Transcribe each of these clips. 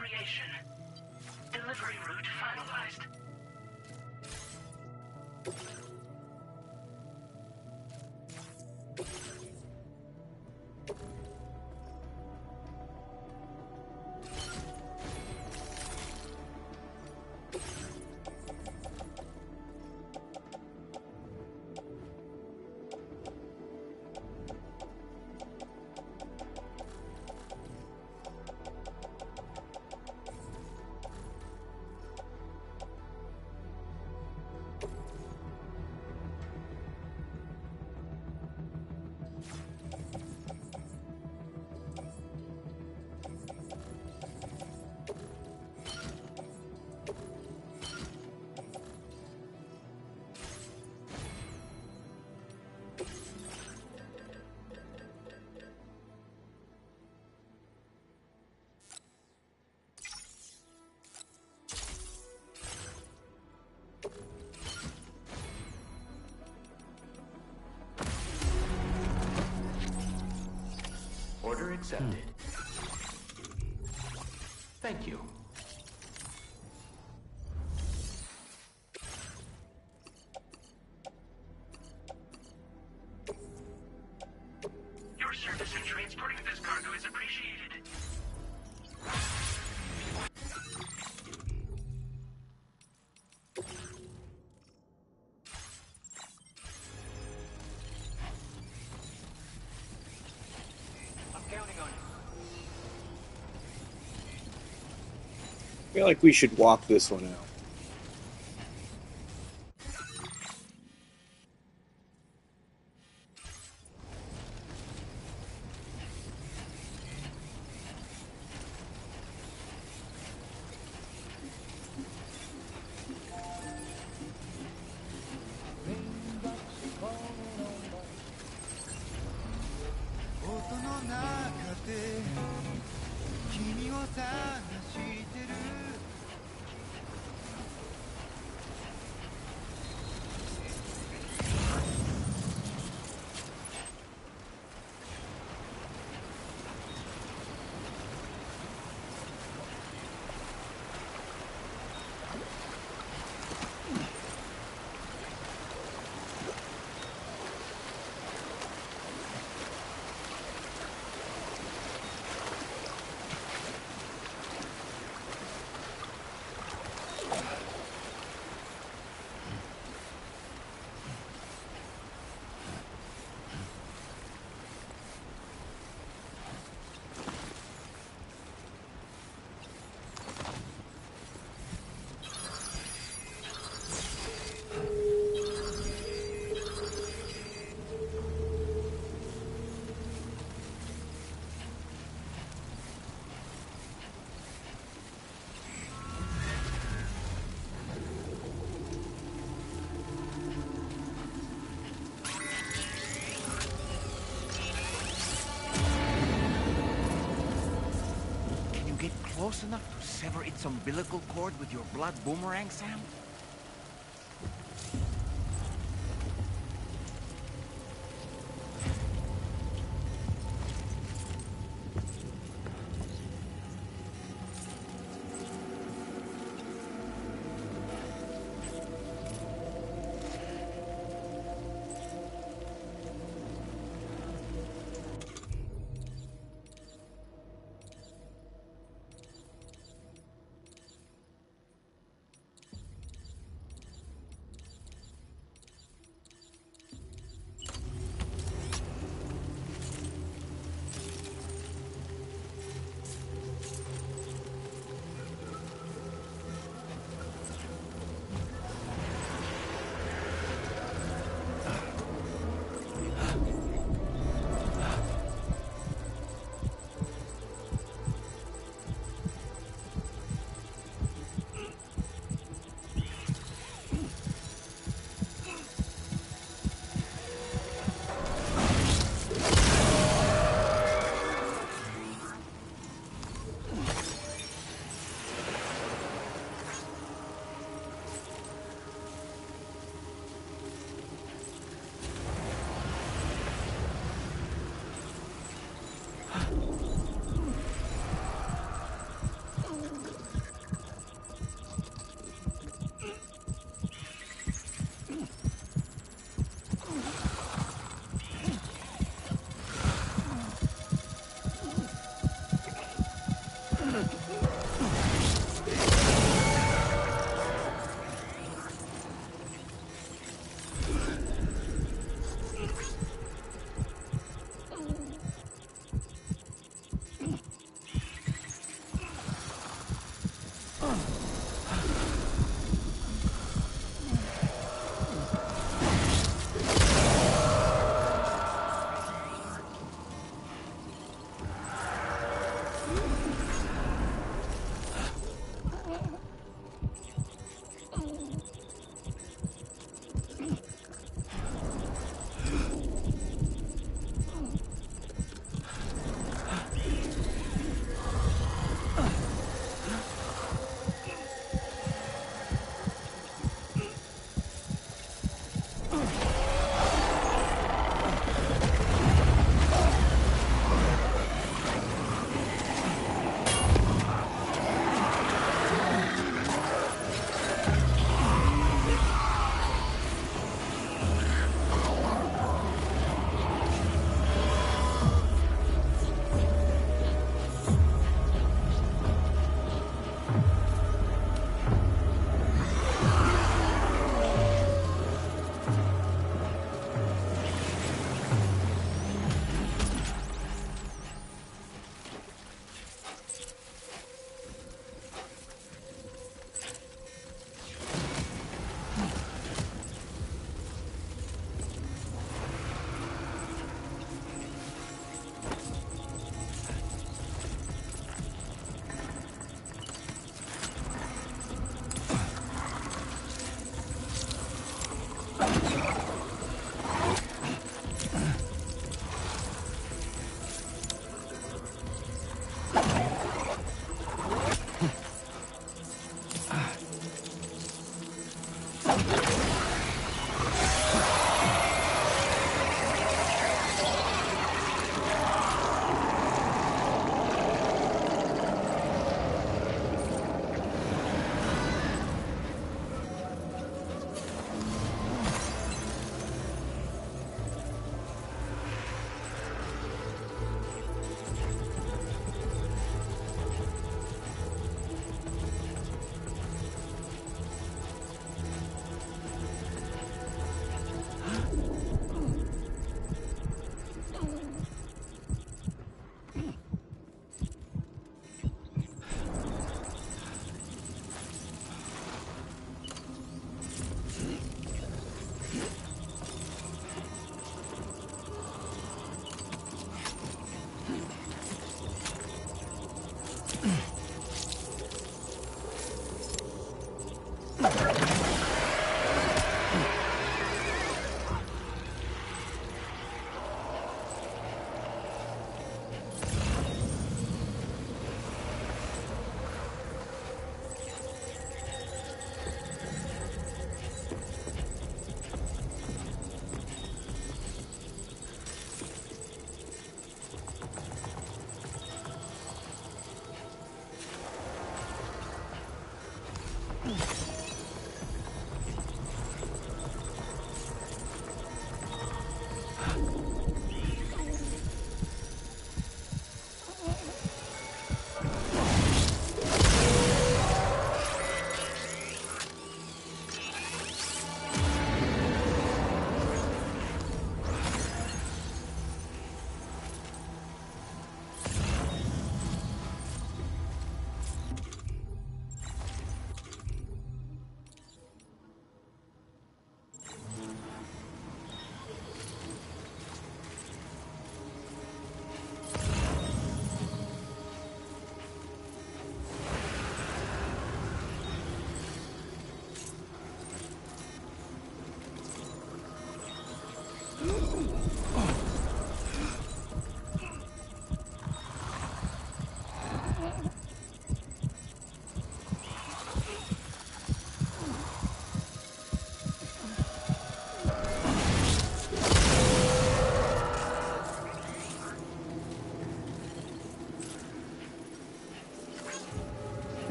creation. Delivery route finalized. Order accepted. Thank you. Your service in transporting this cargo is appreciated. I feel like we should walk this one out. Close enough to sever its umbilical cord with your blood boomerang, Sam?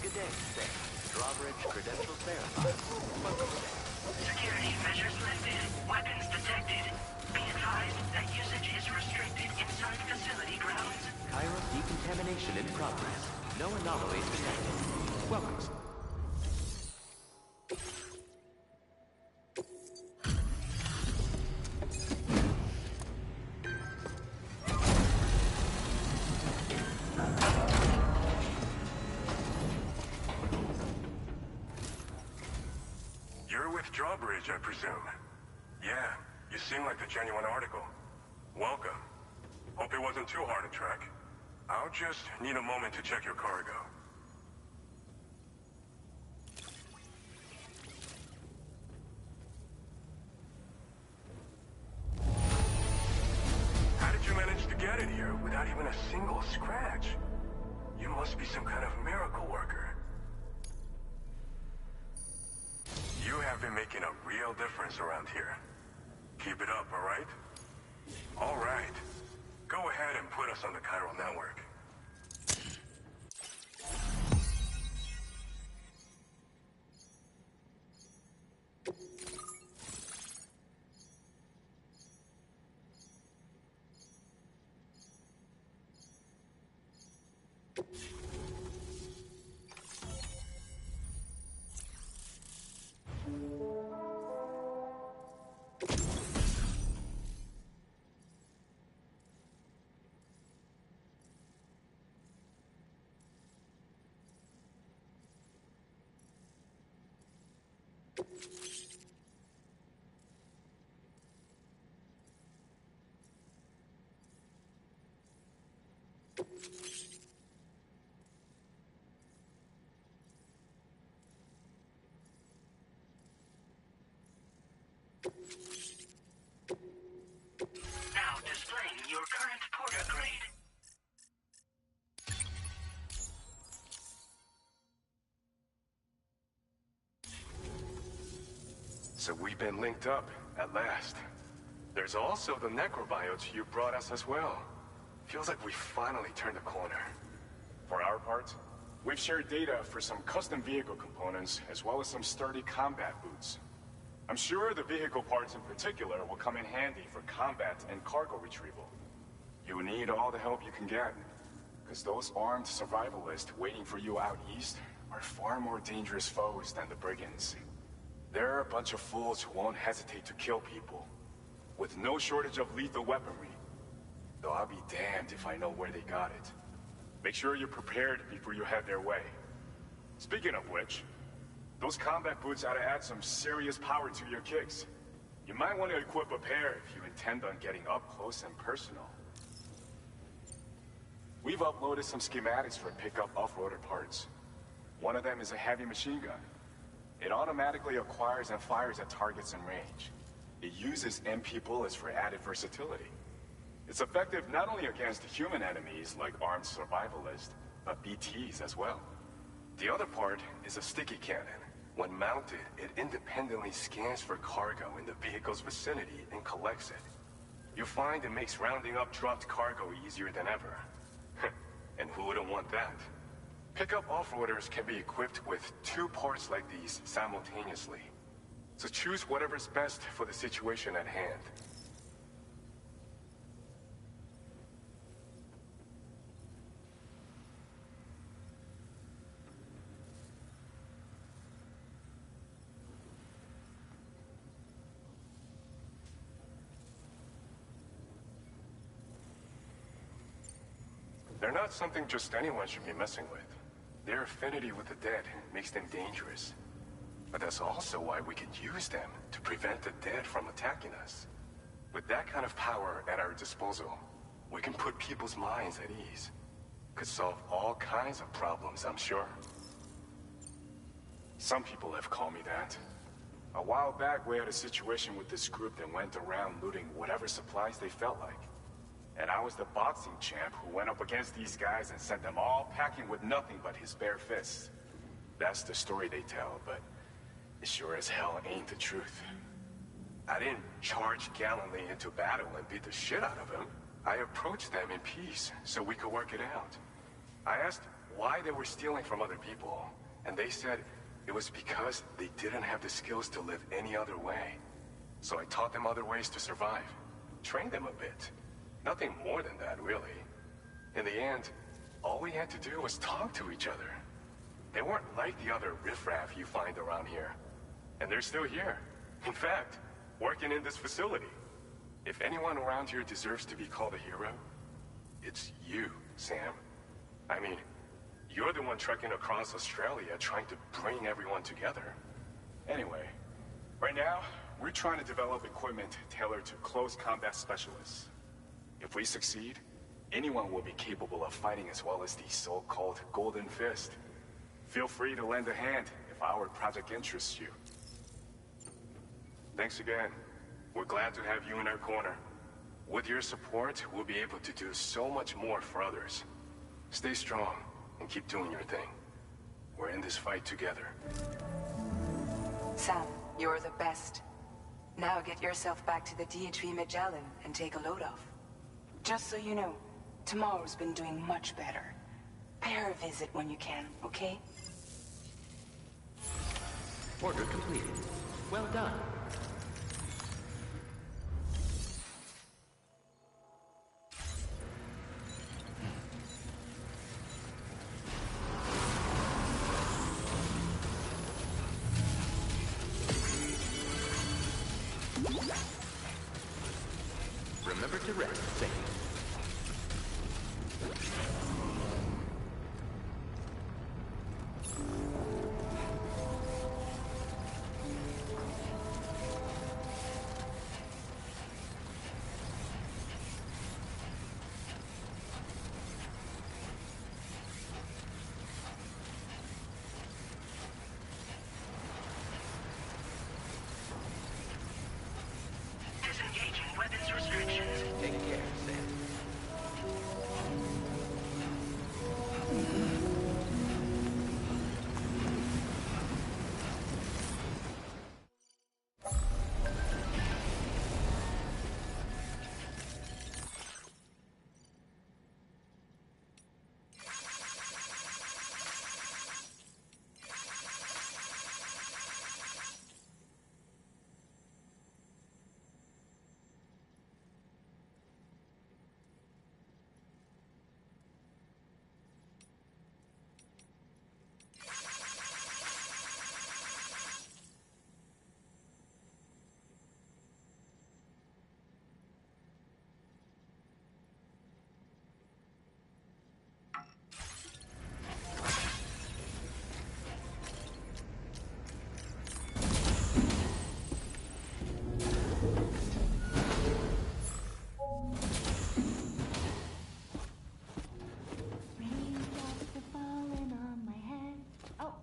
Good day, sir. Drawbridge credentials verified. Welcome. Security measures lifted. Weapons detected. Be advised that usage is restricted inside facility grounds. Chiral decontamination in progress. No anomalies detected. Welcome. You're with Drawbridge, I presume. Yeah, you seem like the genuine article. Welcome. Hope it wasn't too hard to track. I'll just need a moment to check your cargo. How did you manage to get it here without even a single scratch? You must be some kind of miracle worker. You have been making a real difference around here. Keep it up, all right? All right. Go ahead and put us on the chiral network. Now displaying your current porter grade. So we've been linked up, at last. There's also the necrobiotes you brought us as well. Feels like we finally turned a corner. For our part, we've shared data for some custom vehicle components, as well as some sturdy combat boots. I'm sure the vehicle parts in particular will come in handy for combat and cargo retrieval. You need all the help you can get, because those armed survivalists waiting for you out east are far more dangerous foes than the brigands. They're a bunch of fools who won't hesitate to kill people, with no shortage of lethal weaponry. Though I'll be damned if I know where they got it. Make sure you're prepared before you head their way. Speaking of which, those combat boots ought to add some serious power to your kicks. You might want to equip a pair if you intend on getting up close and personal. We've uploaded some schematics for pickup off-roader parts. One of them is a heavy machine gun. It automatically acquires and fires at targets in range. It uses MP bullets for added versatility. It's effective not only against human enemies like armed survivalists, but BTs as well. The other part is a sticky cannon. When mounted, it independently scans for cargo in the vehicle's vicinity and collects it. You find it makes rounding up dropped cargo easier than ever. And who wouldn't want that? Pickup off-roaders can be equipped with 2 parts like these simultaneously. So choose whatever's best for the situation at hand. They're not something just anyone should be messing with. Their affinity with the dead makes them dangerous. But that's also why we can use them to prevent the dead from attacking us. With that kind of power at our disposal, we can put people's minds at ease. Could solve all kinds of problems, I'm sure. Some people have called me that. A while back, we had a situation with this group that went around looting whatever supplies they felt like. And I was the boxing champ who went up against these guys and sent them all packing with nothing but his bare fists. That's the story they tell, but it sure as hell ain't the truth. I didn't charge gallantly into battle and beat the shit out of them. I approached them in peace so we could work it out. I asked why they were stealing from other people, and they said It was because they didn't have the skills to live any other way. So I taught them other ways to survive. Trained them a bit. Nothing more than that, really. In the end, all we had to do was talk to each other. They weren't like the other riffraff you find around here. And they're still here. In fact, working in this facility. If anyone around here deserves to be called a hero, it's you, Sam. I mean, you're the one trekking across Australia trying to bring everyone together. Anyway, right now, we're trying to develop equipment tailored to close combat specialists. If we succeed, anyone will be capable of fighting as well as the so-called Golden Fist. Feel free to lend a hand if our project interests you. Thanks again. We're glad to have you in our corner. With your support, we'll be able to do so much more for others. Stay strong and keep doing your thing. We're in this fight together. Sam, you're the best. Now get yourself back to the DHV Magellan and take a load off. Just so you know, tomorrow's been doing much better. Pay her a visit when you can, okay? Order completed. Well done. Remember to rest, Sam. Disengaging weapons restrictions. Take care, Sam. Raindrops are falling on my head. Oh,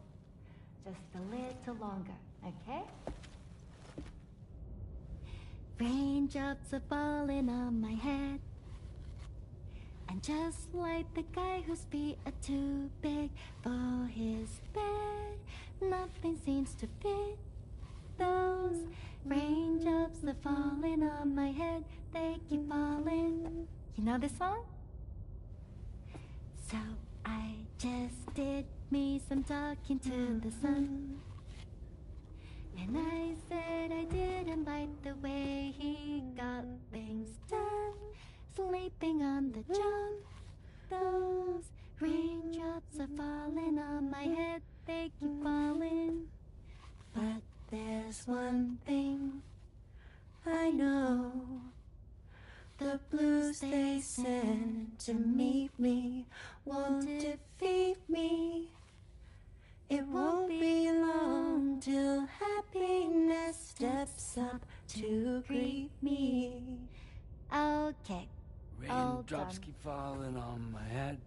just a little longer, okay? Raindrops are falling on my head. And just like the guy whose feet are too big for his bed, nothing seems to fit. Those raindrops are falling on my head, they keep falling. You know this song? So I just did me some talking to the sun. And I said I didn't like the way he got things done. Sleeping on the job. Those raindrops are falling on my head, they keep falling. But there's one thing I know. The blues they send to meet me won't defeat me. It won't be long till happiness steps up to greet me. Okay. Raindrops keep falling on my head,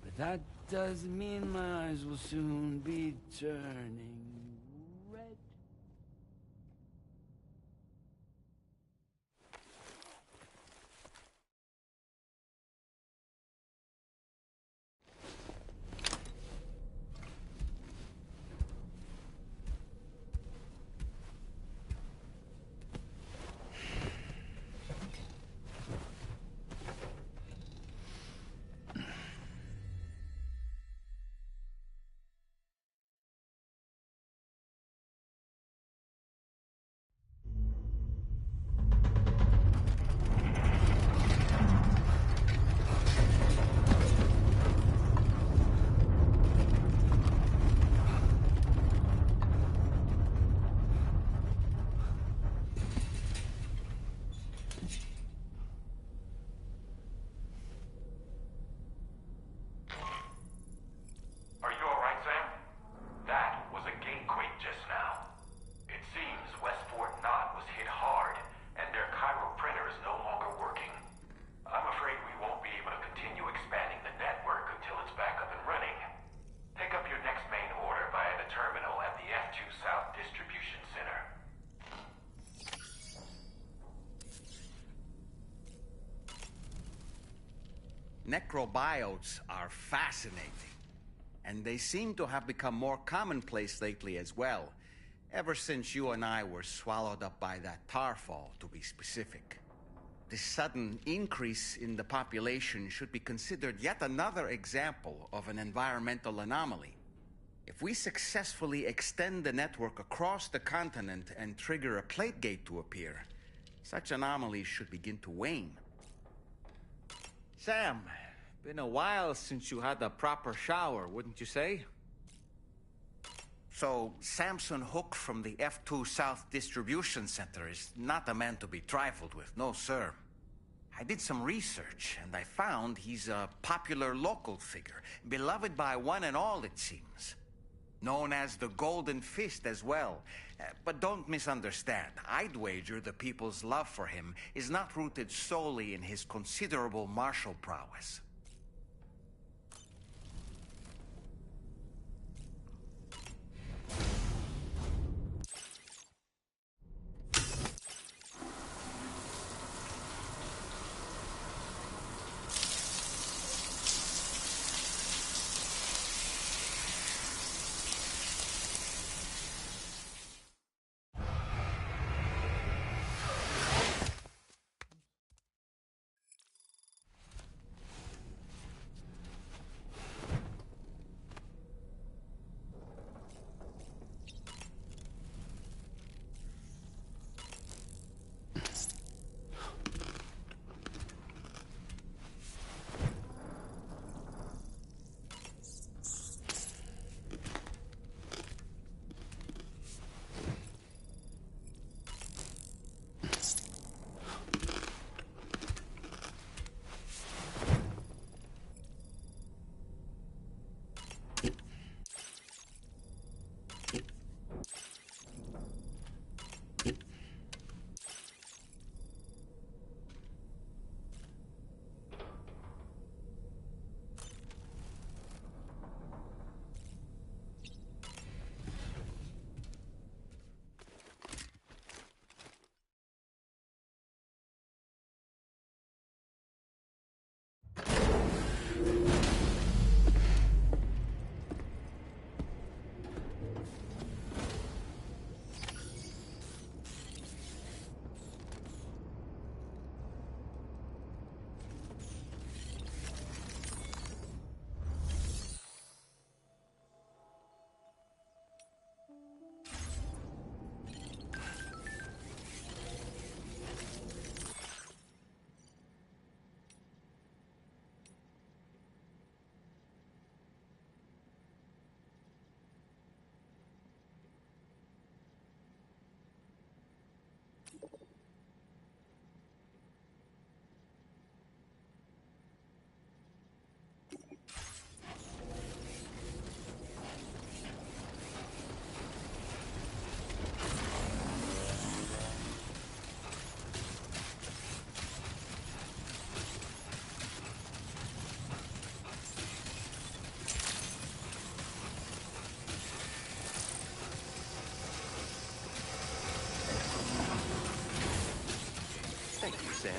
but that doesn't mean my eyes will soon be turning Necrobiotes are fascinating, and they seem to have become more commonplace lately as well, ever since you and I were swallowed up by that tarfall, to be specific. This sudden increase in the population should be considered yet another example of an environmental anomaly. If we successfully extend the network across the continent and trigger a plate gate to appear, such anomalies should begin to wane. Sam, been a while since you had a proper shower, wouldn't you say? So, Samson Hook from the F2 South Distribution Center is not a man to be trifled with, no sir. I did some research, and I found he's a popular local figure, beloved by one and all, it seems. Known as the Golden Fist as well. But don't misunderstand. I'd wager the people's love for him is not rooted solely in his considerable martial prowess. Thank you, Sam.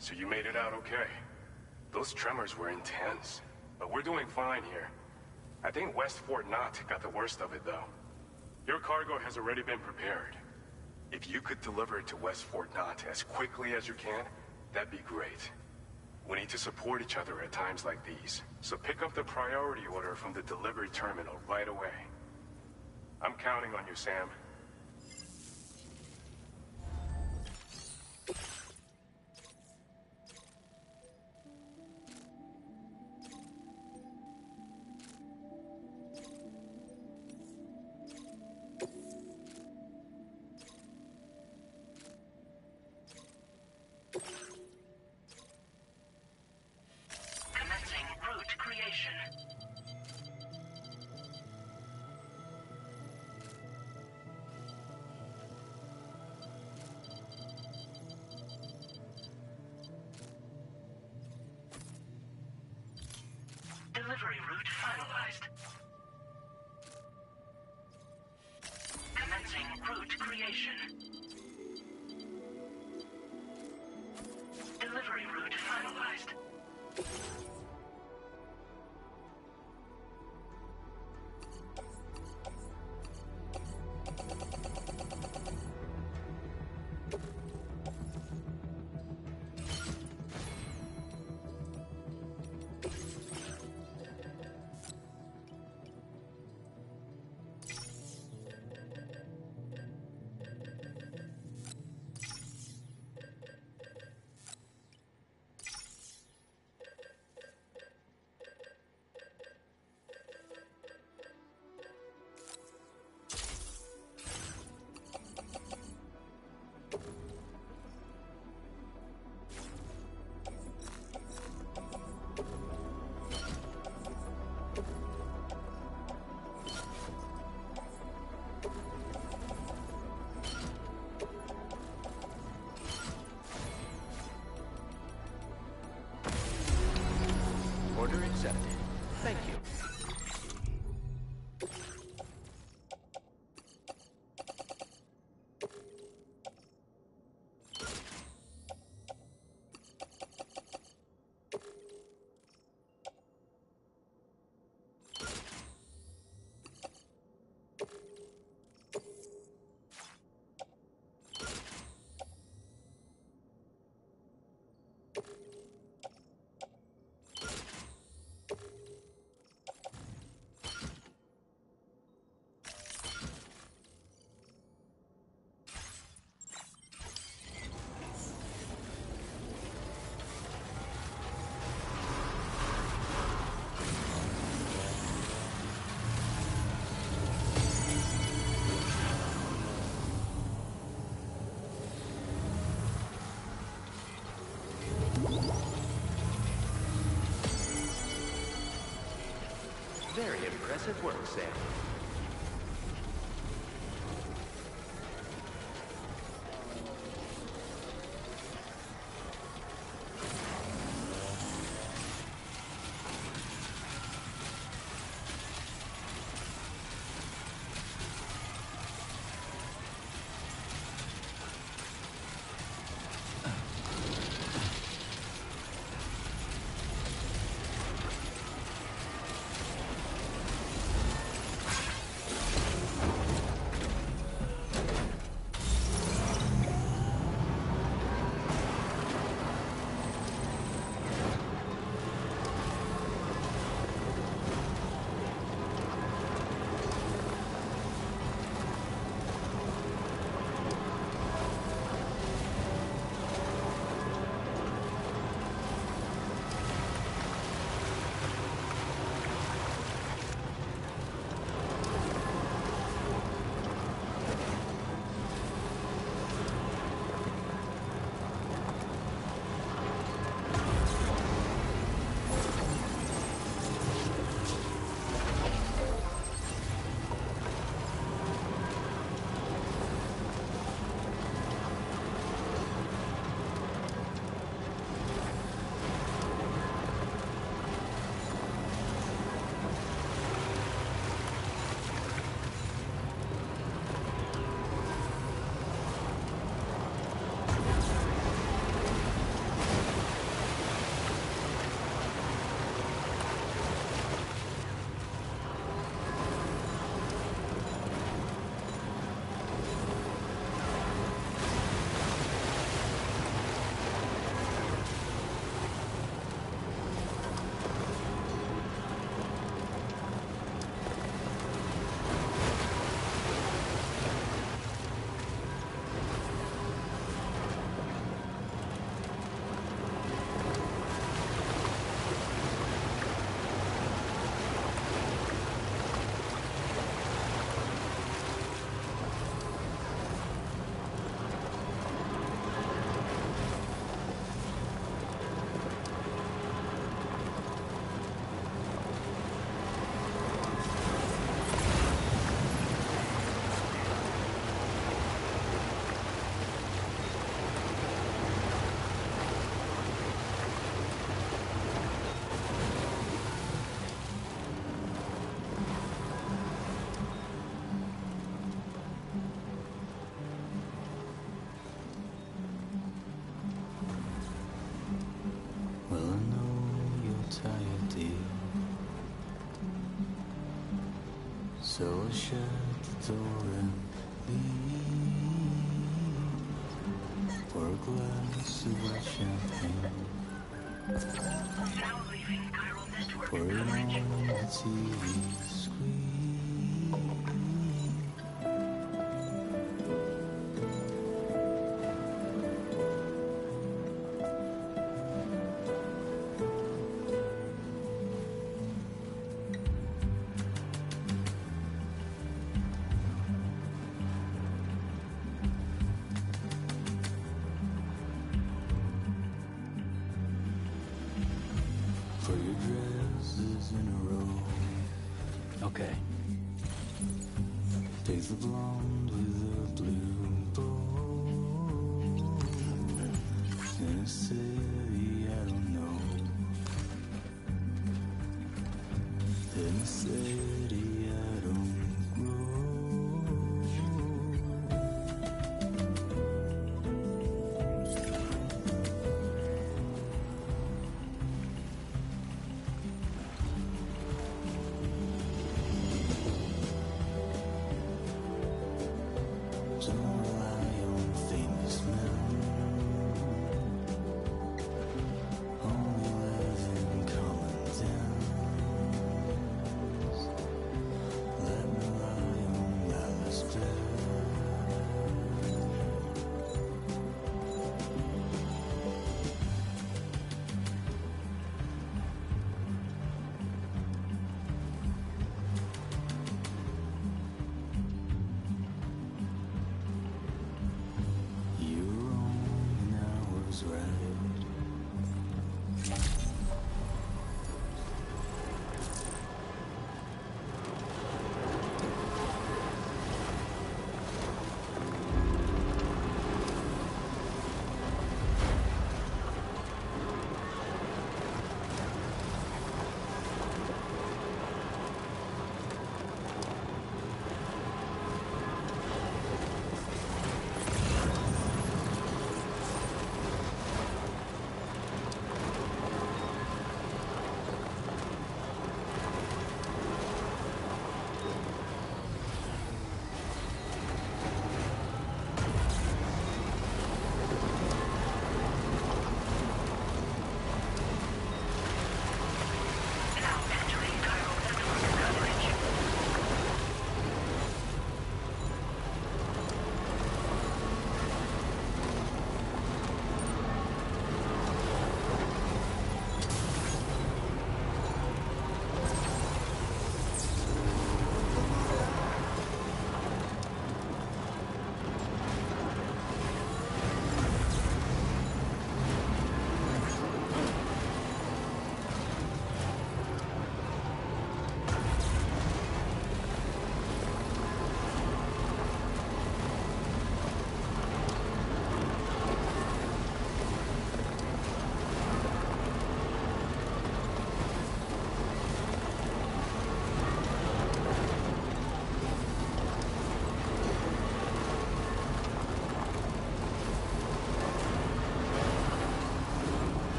So you made it out okay. Those tremors were intense, but we're doing fine here. I think West Fort Knott got the worst of it, though. Your cargo has already been prepared. If you could deliver it to West Fort Knott as quickly as you can, that'd be great. We need to support each other at times like these, so pick up the priority order from the delivery terminal right away. I'm counting on you, Sam. Commencing route creation. creation. Delivery route finalized. Order accepted. Thank you. Very impressive work, Sam. So I shut the door and leave for a glass of white champagne. Now leaving chiral network Put it on the TV screen. For your dresses in a row. Okay. Take the blonde with the blue bow. In a city I don't know. In a city I don't grow. Don't rely on famous men. Only live in common dens.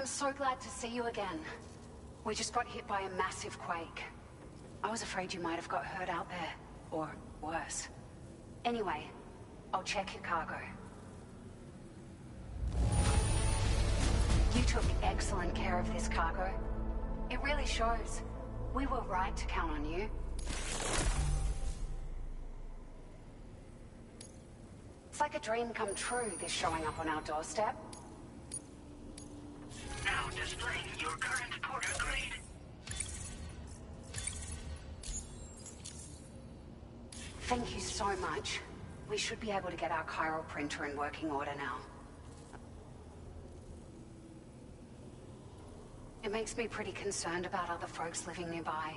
So glad to see you again. We just got hit by a massive quake. I was afraid you might have got hurt out there. Or worse. Anyway, I'll check your cargo. You took excellent care of this cargo. It really shows. We were right to count on you. It's like a dream come true, this showing up on our doorstep. Now displaying your current porter grade. Thank you so much. We should be able to get our chiral printer in working order now. It makes me pretty concerned about other folks living nearby.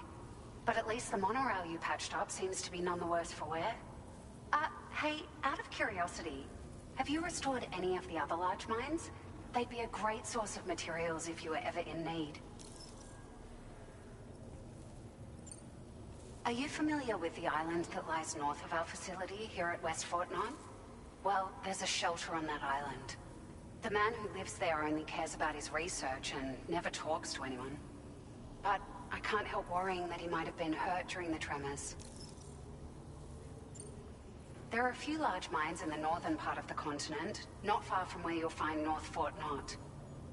But at least the monorail you patched up seems to be none the worse for wear. Hey, out of curiosity, have you restored any of the other large mines? They'd be a great source of materials if you were ever in need. Are you familiar with the island that lies north of our facility here at West Fort Knox? Well, there's a shelter on that island. The man who lives there only cares about his research and never talks to anyone. But I can't help worrying that he might have been hurt during the tremors. There are a few large mines in the northern part of the continent, not far from where you'll find North Fort Knox.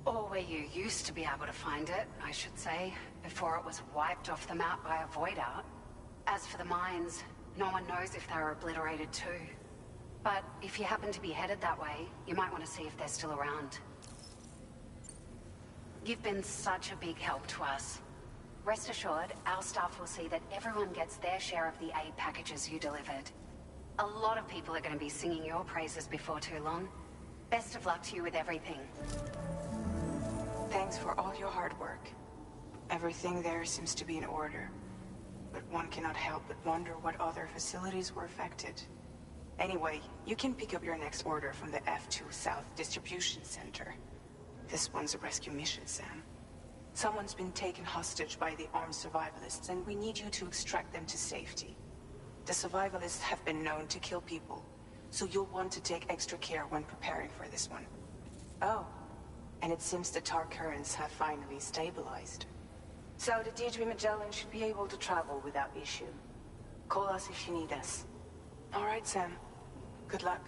Or where you used to be able to find it, I should say, before it was wiped off the map by a void out. As for the mines, no one knows if they were obliterated too. But if you happen to be headed that way, you might want to see if they're still around. You've been such a big help to us. Rest assured, our staff will see that everyone gets their share of the aid packages you delivered. A lot of people are going to be singing your praises before too long. Best of luck to you with everything. Thanks for all your hard work. Everything there seems to be in order. But one cannot help but wonder what other facilities were affected. Anyway, you can pick up your next order from the F2 South Distribution Center. This one's a rescue mission, Sam. Someone's been taken hostage by the armed survivalists, and we need you to extract them to safety. The survivalists have been known to kill people, so you'll want to take extra care when preparing for this one. Oh, and it seems the tar currents have finally stabilized. So the DHV Magellan should be able to travel without issue. Call us if you need us. All right, Sam. Good luck.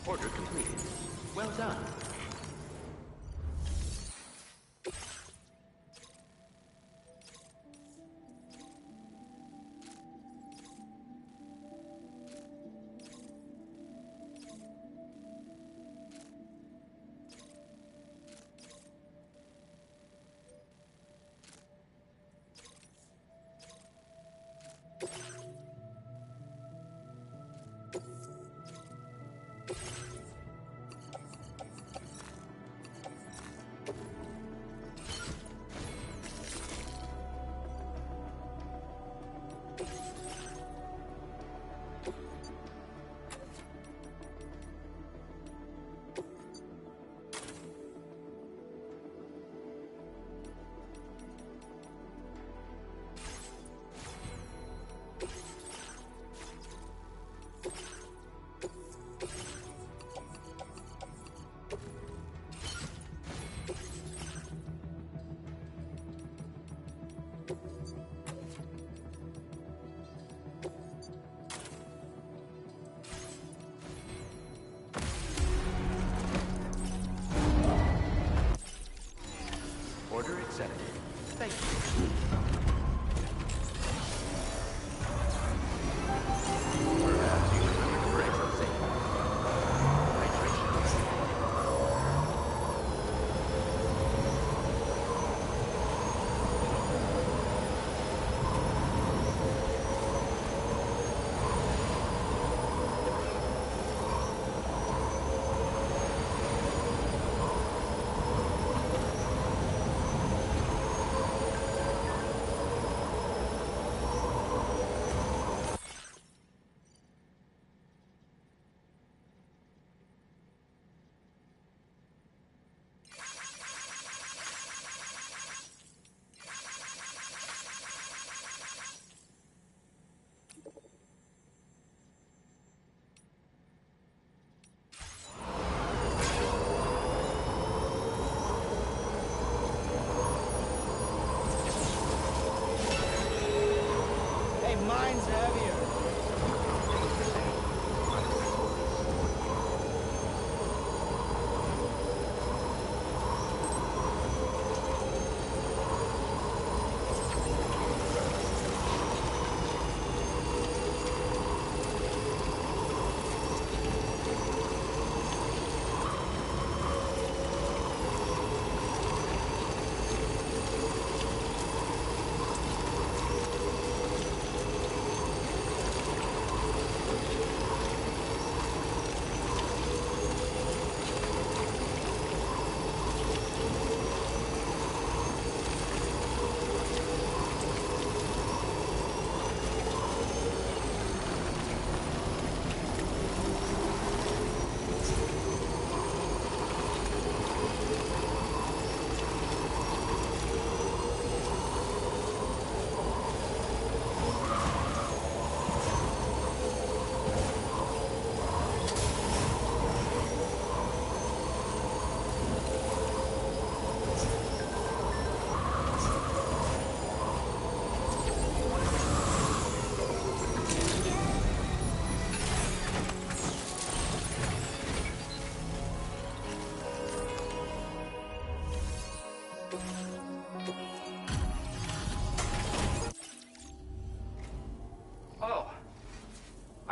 Order completed. Well done.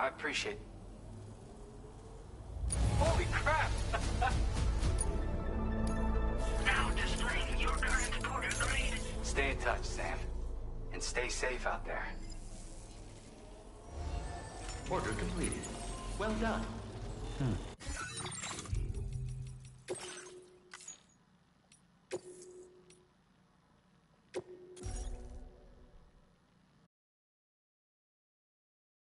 I appreciate it. Holy crap! Now displaying your current porter grade. Stay in touch, Sam. And stay safe out there. Order completed. Well done.